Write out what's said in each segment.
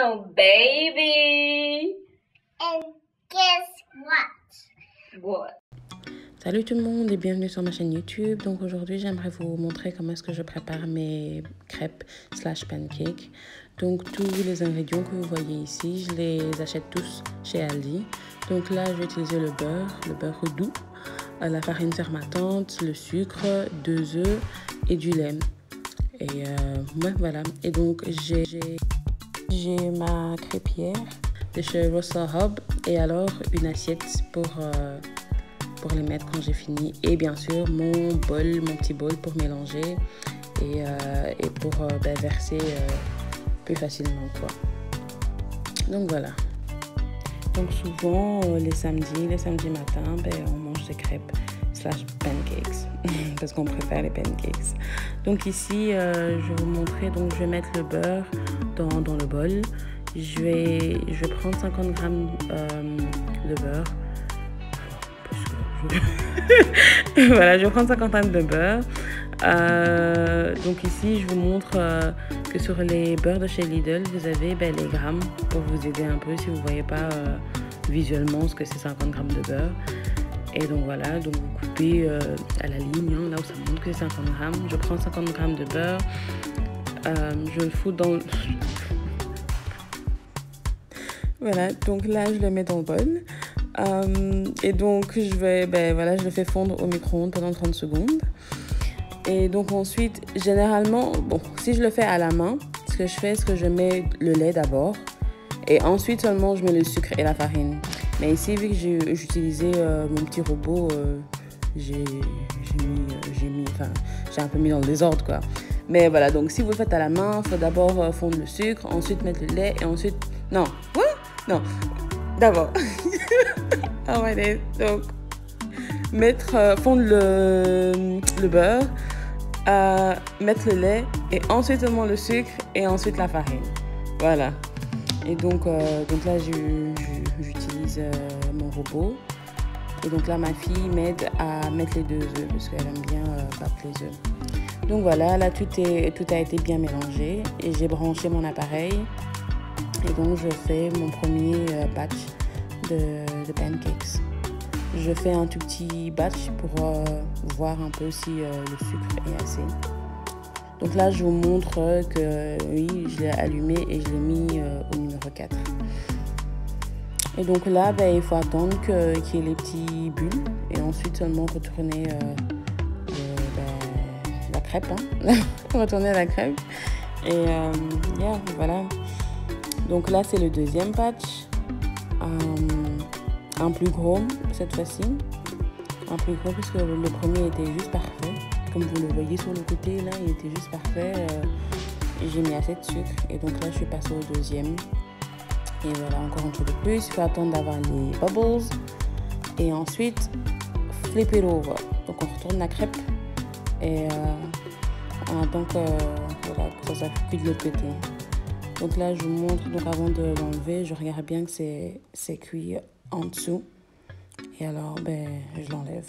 channel, baby. And guess what? What? Salut tout le monde et bienvenue sur ma chaîne YouTube. Donc aujourd'hui j'aimerais vous montrer comment est-ce que je prépare mes crêpes slash pancakes. Donc tous les ingrédients que vous voyez ici, je les achète tous chez Aldi. Donc là je vais utiliser le beurre doux, la farine fermentante, le sucre, 2 œufs et du lait. Et ouais, voilà. Et donc j'ai ma crêpière de chez Russell Hub et alors une assiette pour les mettre quand j'ai fini. Et bien sûr mon petit bol pour mélanger et pour verser plus facilement quoi. Donc voilà. Donc souvent les samedis matins, on mange des crêpes slash pancakes parce qu'on préfère les pancakes. Donc ici je vais vous montrer, donc je vais mettre le beurre dans le bol. Je vais prendre 50 grammes de beurre. Voilà, je vais prendre 50 grammes de beurre. Donc ici je vous montre que sur les beurres de chez Lidl vous avez les grammes pour vous aider un peu si vous ne voyez pas visuellement ce que c'est 50 grammes de beurre. Et donc voilà, donc vous coupez à la ligne, là où ça montre que c'est 50 grammes. Je prends 50 grammes de beurre, je le fous dans... Voilà, donc là je le mets dans le bol. Et donc je le fais fondre au micro-ondes pendant 30 secondes. Et donc ensuite, généralement, si je le fais à la main, ce que je fais, c'est que je mets le lait d'abord. Et ensuite seulement, je mets le sucre et la farine. Mais ici, vu que j'ai utilisé mon petit robot, j'ai un peu mis dans le désordre, quoi. Mais voilà, donc si vous le faites à la main, il faut d'abord fondre le sucre, ensuite mettre le lait et ensuite... Non, quoi? Non, d'abord. Ah ouais, donc fondre le beurre, mettre le lait et ensuite seulement le sucre et ensuite la farine. Voilà. Et donc là j'utilise mon robot. Et donc là ma fille m'aide à mettre les 2 œufs parce qu'elle aime bien battre les œufs. Donc voilà, là tout a été bien mélangé et j'ai branché mon appareil. Et donc je fais mon premier batch de pancakes. Je fais un tout petit batch pour voir un peu si le sucre est assez. Donc là, je vous montre que oui, je l'ai allumé et je l'ai mis au numéro 4. Et donc là, il faut attendre qu'il y ait les petits bulles et ensuite seulement retourner la crêpe. Retourner la crêpe. Et voilà. Donc là, c'est le deuxième batch. Un plus gros cette fois-ci. Un plus gros parce que le premier était juste parfait. Comme vous le voyez sur le côté, là, il était juste parfait. J'ai mis assez de sucre. Et donc là, je suis passée au deuxième. Et voilà, encore un peu de plus. Il faut attendre d'avoir les bubbles. Et ensuite, flip it over. Donc on retourne la crêpe. Et on attend que ça cuit de l'autre côté. Donc là, je vous montre, donc avant de l'enlever, je regarde bien que c'est cuit en dessous. Et alors, je l'enlève.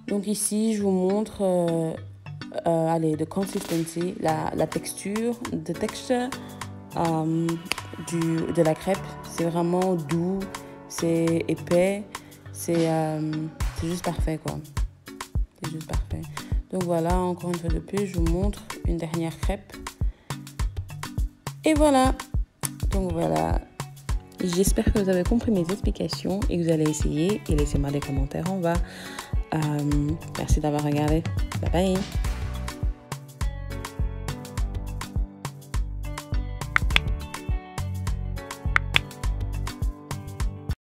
Donc ici, je vous montre the consistency, la texture, de la crêpe. C'est vraiment doux, c'est épais, c'est juste parfait, quoi. C'est juste parfait. Donc voilà, encore une fois de plus, je vous montre une dernière crêpe. Et voilà. Donc voilà. J'espère que vous avez compris mes explications et que vous allez essayer. Et laissez-moi des commentaires en bas. Merci d'avoir regardé. Bye bye.